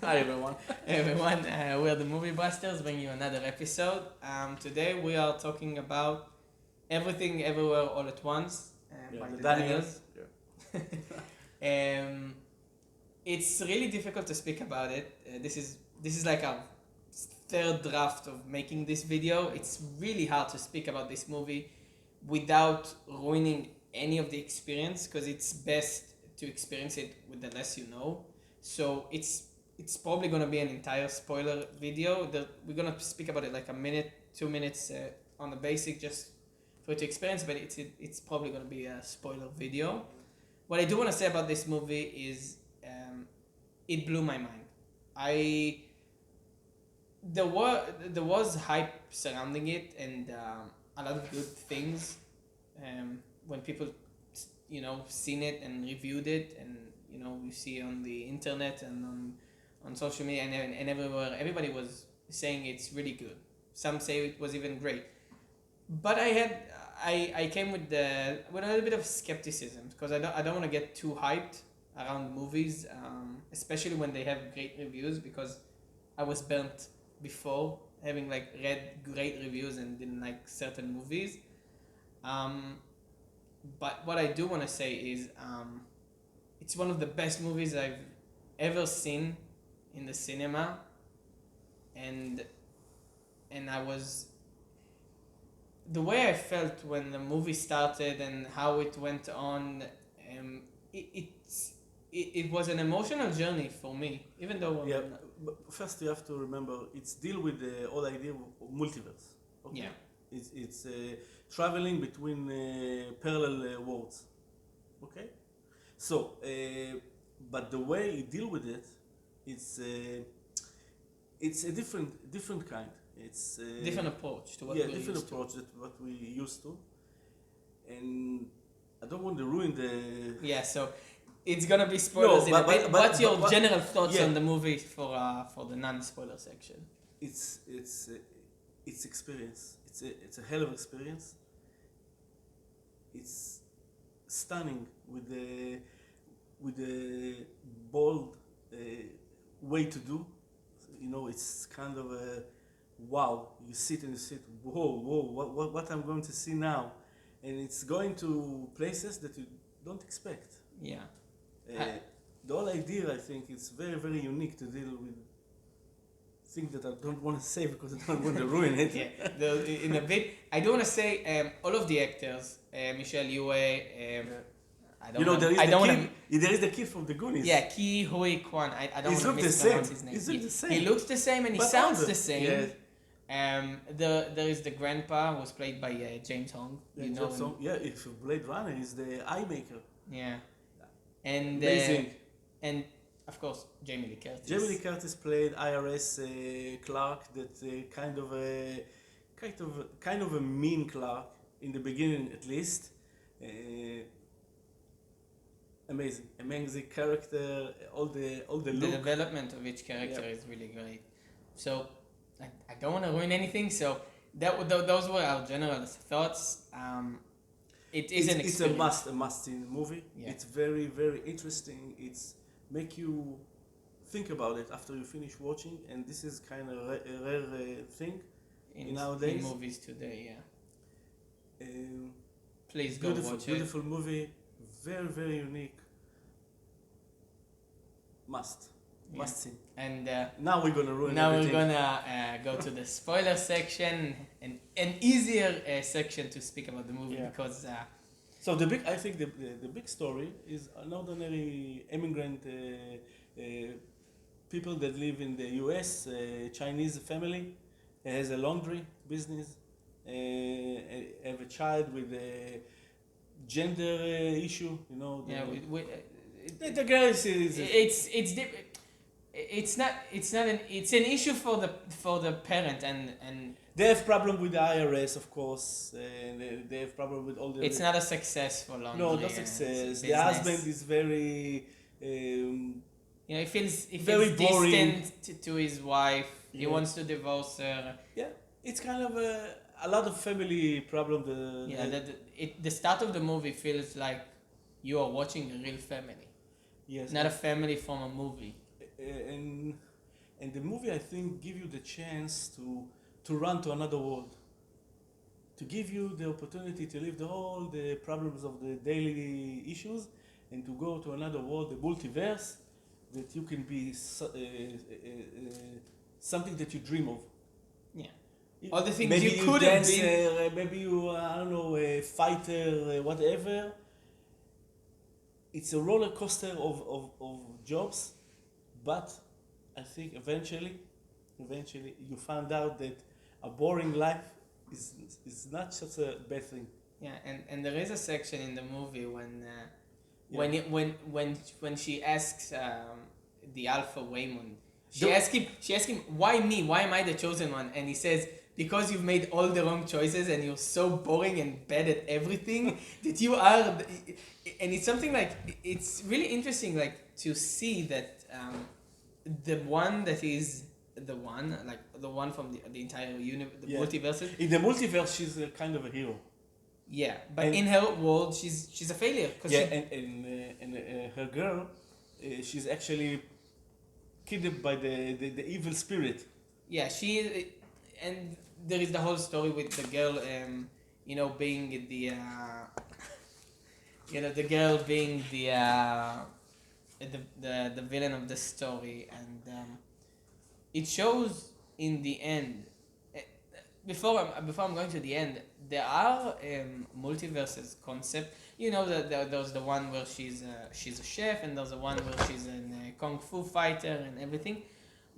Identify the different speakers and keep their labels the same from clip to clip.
Speaker 1: Hi everyone.
Speaker 2: Everyone, we are the Movie Busters, bringing you another episode. Today we are talking about Everything Everywhere All at Once by
Speaker 1: The
Speaker 2: the
Speaker 1: Daniels.
Speaker 2: Daniels. It's really difficult to speak about it. This is like our third draft of making this video. It's really hard to speak about this movie without ruining any of the experience because it's best to experience it with the less you know. So it's probably gonna be an entire spoiler video. We're gonna speak about it like a minute, 2 minutes on the basic just for you to experience, but it's probably gonna be a spoiler video. What I do want to say about this movie is it blew my mind. I there was hype surrounding it and a lot of good things when people seen it and reviewed it, and you see on the internet and on social media and everywhere everybody was saying it's really good. Some say it was even great, but I came with a little bit of skepticism because I don't want to get too hyped around movies, especially when they have great reviews, because I was burnt before having like read great reviews and didn't like certain movies. Um, but what I do want to say is it's one of the best movies I've ever seen in the cinema, and I was the way I felt when the movie started and how it went on. It was an emotional journey for me, even though
Speaker 1: Yeah, but first you have to remember it's deal with the whole idea of multiverse. Okay?
Speaker 2: yeah.
Speaker 1: It's traveling between parallel worlds. Okay? So, but the way you deal with it, it's it's a different kind. It's
Speaker 2: Different approach to what
Speaker 1: yeah,
Speaker 2: we're
Speaker 1: different
Speaker 2: used to.
Speaker 1: approach that what we used to, and I don't want to ruin the.
Speaker 2: Yeah, so it's gonna be spoilers
Speaker 1: No,
Speaker 2: in a bit. What's your
Speaker 1: but
Speaker 2: general thoughts
Speaker 1: yeah,
Speaker 2: on the movie for the non-spoiler section?
Speaker 1: it's experience. It's a hell of experience. It's stunning with the bold way to do. You know, it's kind of a wow. You sit and you sit. Whoa! What I'm going to see now, and it's going to places that you don't expect.
Speaker 2: Yeah.
Speaker 1: Uh, the whole idea, I think, is very unique to deal with things that I don't want to say because I don't want to ruin it.
Speaker 2: Yeah. In a bit, I do want to say all of the actors, Michelle Yeoh, I don't
Speaker 1: You know,
Speaker 2: know.
Speaker 1: there is
Speaker 2: I
Speaker 1: the
Speaker 2: don't
Speaker 1: kid.
Speaker 2: want
Speaker 1: There is the kid from the Goonies.
Speaker 2: to. Yeah, Ki Hui Quan. I don't
Speaker 1: He's
Speaker 2: want to
Speaker 1: look the same.
Speaker 2: mispronounce his name.
Speaker 1: He's look the same.
Speaker 2: He looks the same and he
Speaker 1: But
Speaker 2: sounds
Speaker 1: older.
Speaker 2: the same.
Speaker 1: Yeah.
Speaker 2: There is the grandpa who was played by James Hong. You know him.
Speaker 1: Yeah, if Blade Runner is the eye maker.
Speaker 2: Yeah. And
Speaker 1: Amazing.
Speaker 2: and of course Jamie Lee Curtis.
Speaker 1: Jamie Lee Curtis played IRS Clark, that kind of a mean Clark in the beginning, at least. Amazing character. All the
Speaker 2: The
Speaker 1: look.
Speaker 2: development of each character
Speaker 1: Yeah.
Speaker 2: is really great. So I don't want to ruin anything. So those were our general thoughts. It is an
Speaker 1: It's
Speaker 2: experience.
Speaker 1: a must see movie.
Speaker 2: Yeah.
Speaker 1: It's very interesting. It's make you think about it after you finish watching, and this is kind of a rare thing nowadays.
Speaker 2: In movies today. Yeah.
Speaker 1: Um,
Speaker 2: Please go
Speaker 1: beautiful,
Speaker 2: watch
Speaker 1: beautiful movie, very unique. Must see.
Speaker 2: And
Speaker 1: Now we're gonna ruin
Speaker 2: now
Speaker 1: everything.
Speaker 2: we're gonna go to the spoiler section, and an easier section to speak about the movie
Speaker 1: Yeah.
Speaker 2: because
Speaker 1: So I think the big story is an ordinary immigrant people that live in the U.S. Chinese family has a laundry business, have a child with a gender issue. You know. The girl is
Speaker 2: it's an issue for the parent, and
Speaker 1: they have problem with the IRS, of course, and they have problem with all the.
Speaker 2: it's not a successful laundry.
Speaker 1: No, not success. The husband is very.
Speaker 2: He feels
Speaker 1: very boring.
Speaker 2: distant to his wife. He
Speaker 1: Yeah.
Speaker 2: wants to divorce her.
Speaker 1: Yeah, it's kind of a lot of family problem.
Speaker 2: The start of the movie feels like you are watching a real family,
Speaker 1: Yes.
Speaker 2: not a family from a movie.
Speaker 1: and and the movie, I think, give you the chance to run to another world, to give you the opportunity to leave all the problems of the daily issues and to go to another world, the multiverse, that you can be something that you dream of.
Speaker 2: Yeah. All the things
Speaker 1: maybe
Speaker 2: you could have been.
Speaker 1: dancer, maybe you, I don't know, a fighter, whatever. It's a roller coaster of jobs, but I think eventually you found out that a boring life is not such a bad thing.
Speaker 2: Yeah, and there is a section in the movie when
Speaker 1: Yeah.
Speaker 2: when she asks the Alpha Waymond,
Speaker 1: The-
Speaker 2: she asks him, why me? Why am I the chosen one? And he says, because you've made all the wrong choices and you're so boring and bad at everything that you are. And it's something like, it's really interesting, like, to see that the one that is the one, like the one from the entire universe, the
Speaker 1: Yeah.
Speaker 2: multiverses.
Speaker 1: In the multiverse, she's a kind of a hero.
Speaker 2: Yeah, but
Speaker 1: And-
Speaker 2: in her world, she's a failure.
Speaker 1: Yeah, and her girl, she's actually kidnapped by the evil spirit.
Speaker 2: Yeah, and there is the whole story with the girl, being the, the girl being the villain of the story, and it shows in the end. Before I'm going to the end, there are multiverses concept. There's the one where she's a chef, and there's the one where she's a kung fu fighter and everything.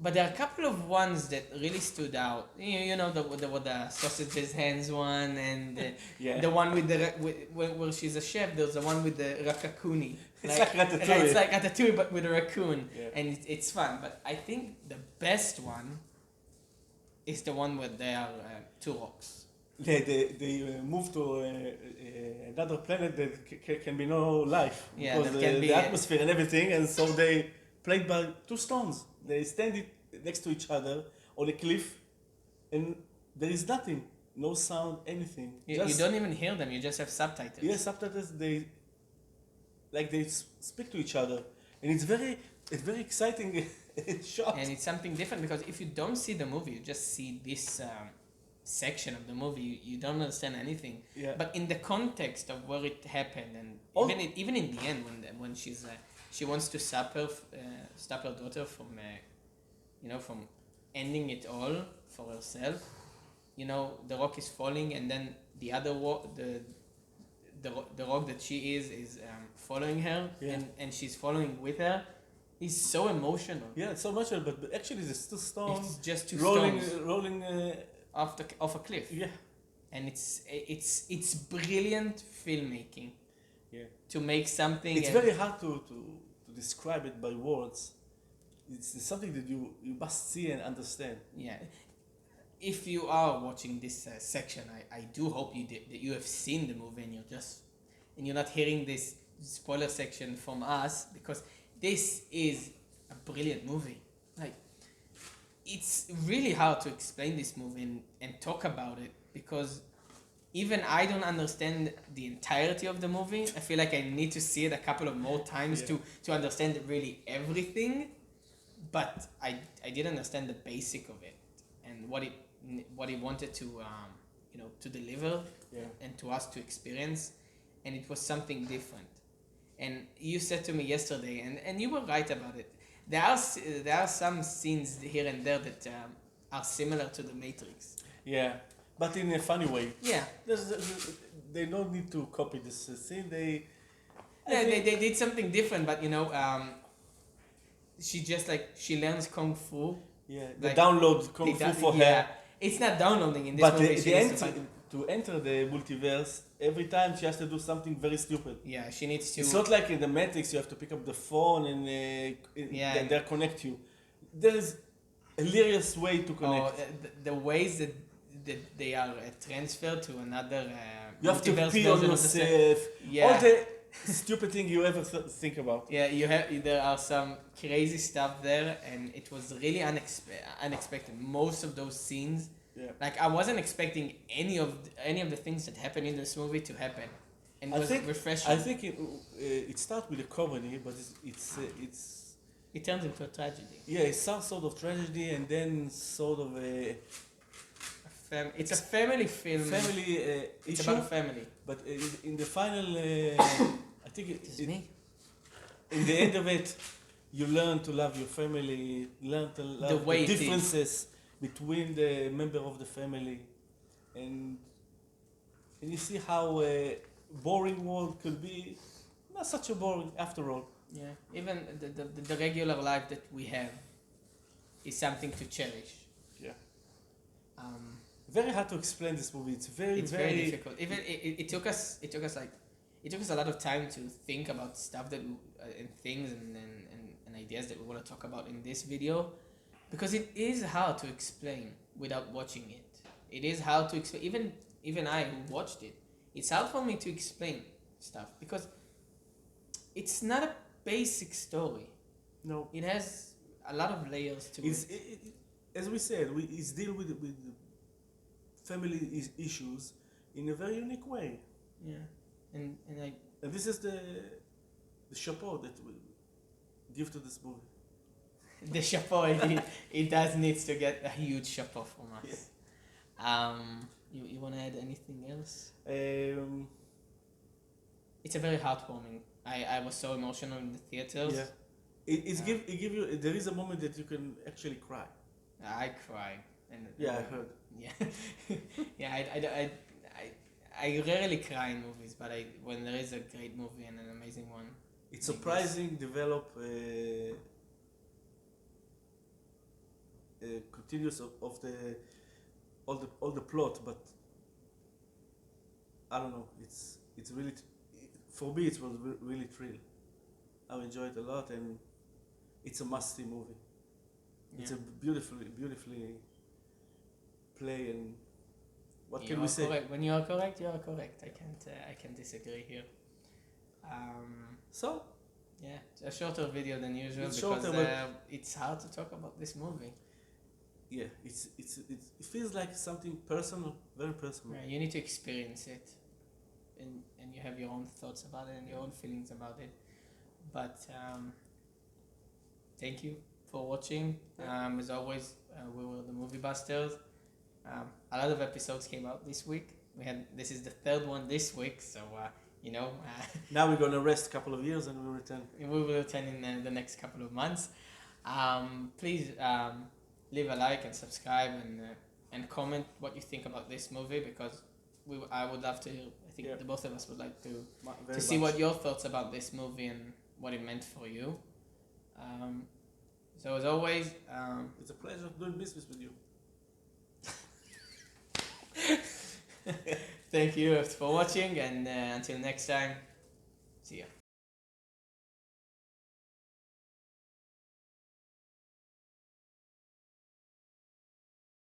Speaker 2: But there are a couple of ones that really stood out. The sausages hands one, and
Speaker 1: Yeah.
Speaker 2: the one where she's a chef. There's the one with the rakakuni.
Speaker 1: It's like Ratatouille.
Speaker 2: It's like Ratatouille, but with a raccoon,
Speaker 1: Yeah.
Speaker 2: and it's fun. But I think the best one is the one where they are two rocks.
Speaker 1: They move to another planet that can be no life
Speaker 2: Yeah,
Speaker 1: because
Speaker 2: that can be
Speaker 1: the atmosphere and everything, and so they played by two stones. They stand next to each other on a cliff, and there is nothing, no sound, anything.
Speaker 2: You don't even hear them. You just have subtitles.
Speaker 1: Yeah, subtitles. They speak to each other, and it's very exciting shot.
Speaker 2: And it's something different because if you don't see the movie, you just see this section of the movie. You don't understand anything.
Speaker 1: Yeah.
Speaker 2: But in the context of where it happened, and
Speaker 1: All-
Speaker 2: even in the end, when she wants to stop her daughter from from ending it all for herself. The rock is falling, and then the other the rock that she is following her,
Speaker 1: Yeah.
Speaker 2: and she's following with her. Is so emotional.
Speaker 1: Yeah, it's so much, but actually there's two stones
Speaker 2: It's just two
Speaker 1: rolling,
Speaker 2: stones
Speaker 1: rolling.
Speaker 2: off a cliff.
Speaker 1: Yeah,
Speaker 2: And it's brilliant filmmaking.
Speaker 1: Yeah.
Speaker 2: To make something.
Speaker 1: it's very hard to describe it by words. It's something that you must see and understand.
Speaker 2: Yeah. If you are watching this section, I do hope that you have seen the movie and you're not hearing this spoiler section from us, because this is a brilliant movie. Like, it's really hard to explain this movie and talk about it, because even I don't understand the entirety of the movie. I feel like I need to see it a couple of more times
Speaker 1: Yeah.
Speaker 2: to understand really everything. But I did understand the basic of it and what it wanted to to deliver and to us to experience, and it was something different. And you said to me yesterday, and you were right about it. There are some scenes here and there that are similar to the Matrix.
Speaker 1: Yeah, but in a funny way.
Speaker 2: Yeah.
Speaker 1: They don't need to copy this scene. They
Speaker 2: Did something different, but she learns kung fu.
Speaker 1: Yeah, they
Speaker 2: Like,
Speaker 1: download kung fu for her.
Speaker 2: It's not downloading in this
Speaker 1: But
Speaker 2: movie. She needs
Speaker 1: to enter the multiverse, every time she has to do something very stupid.
Speaker 2: yeah, she needs to.
Speaker 1: It's not like in the Matrix you have to pick up the phone and they connect you. There is hilarious way to connect.
Speaker 2: The ways that they are transferred to another.
Speaker 1: You have to
Speaker 2: multiverse
Speaker 1: pee on
Speaker 2: version of the set.
Speaker 1: yourself.
Speaker 2: Yeah.
Speaker 1: All the stupid thing you ever think about.
Speaker 2: Yeah, there are some crazy stuff there, and it was really unexpected. Most of those scenes,
Speaker 1: Yeah.
Speaker 2: like, I wasn't expecting any of the things that happened in this movie to happen, and it was refreshing.
Speaker 1: I think it starts with a comedy, but
Speaker 2: It turns into a tragedy.
Speaker 1: Yeah, it's some sort of tragedy, and then sort of a
Speaker 2: It's a family film.
Speaker 1: family
Speaker 2: It's
Speaker 1: issue.
Speaker 2: about a family.
Speaker 1: But in the final, I think
Speaker 2: This is me.
Speaker 1: in the end of it, you learn to love your family, learn to love
Speaker 2: The way it is.
Speaker 1: differences between the member of the family, and you see how a boring world could be not such a boring after all.
Speaker 2: Yeah. Even the regular life that we have is something to cherish.
Speaker 1: Yeah.
Speaker 2: Um,
Speaker 1: Very hard to explain this movie. It's very
Speaker 2: very difficult. Even it took us a lot of time to think about stuff that and things and ideas that we want to talk about in this video, because it is hard to explain without watching it. It is hard to explain. Even I who watched it, it's hard for me to explain stuff because it's not a basic story.
Speaker 1: No.
Speaker 2: It has a lot of layers to it.
Speaker 1: As we said, it's deal with family issues in a very unique way.
Speaker 2: Yeah, and
Speaker 1: And this is the chapeau that we give to this movie.
Speaker 2: the chapeau it does needs to get a huge chapeau from us. Yeah. You want to add anything else? It's a very heartwarming. I was so emotional in the theaters.
Speaker 1: Yeah. It give you, there is a moment that you can actually cry.
Speaker 2: I cried.
Speaker 1: Yeah, I heard.
Speaker 2: Yeah, yeah. I rarely cry in movies, but when there is a great movie and an amazing one,
Speaker 1: It's surprising, develop continuous of the all the plot, but I don't know. It's really for me it was really thrill. I enjoyed it a lot, and it's a must-see movie. It's a beautifully play, and what can we say?
Speaker 2: Correct. When you are correct, you are correct. I can't disagree here.
Speaker 1: So
Speaker 2: Yeah, a shorter video than usual
Speaker 1: It's
Speaker 2: because
Speaker 1: shorter,
Speaker 2: it's hard to talk about this movie.
Speaker 1: yeah, it feels like something personal, very personal.
Speaker 2: Yeah, you need to experience it, and you have your own thoughts about it and your own feelings about it. But thank you for watching. As always, we were the Movie Busters. A lot of episodes came out this week. This is the third one this week, so
Speaker 1: Now we're gonna rest a couple of years and we'll return.
Speaker 2: we will return in the next couple of months. Please leave a like and subscribe and comment what you think about this movie, because I would love to hear. I think
Speaker 1: Yeah.
Speaker 2: the both of us would like to
Speaker 1: Very
Speaker 2: see
Speaker 1: much.
Speaker 2: what your thoughts about this movie and what it meant for you. So as always,
Speaker 1: It's a pleasure doing business with you.
Speaker 2: thank you for watching, and until next time, see ya.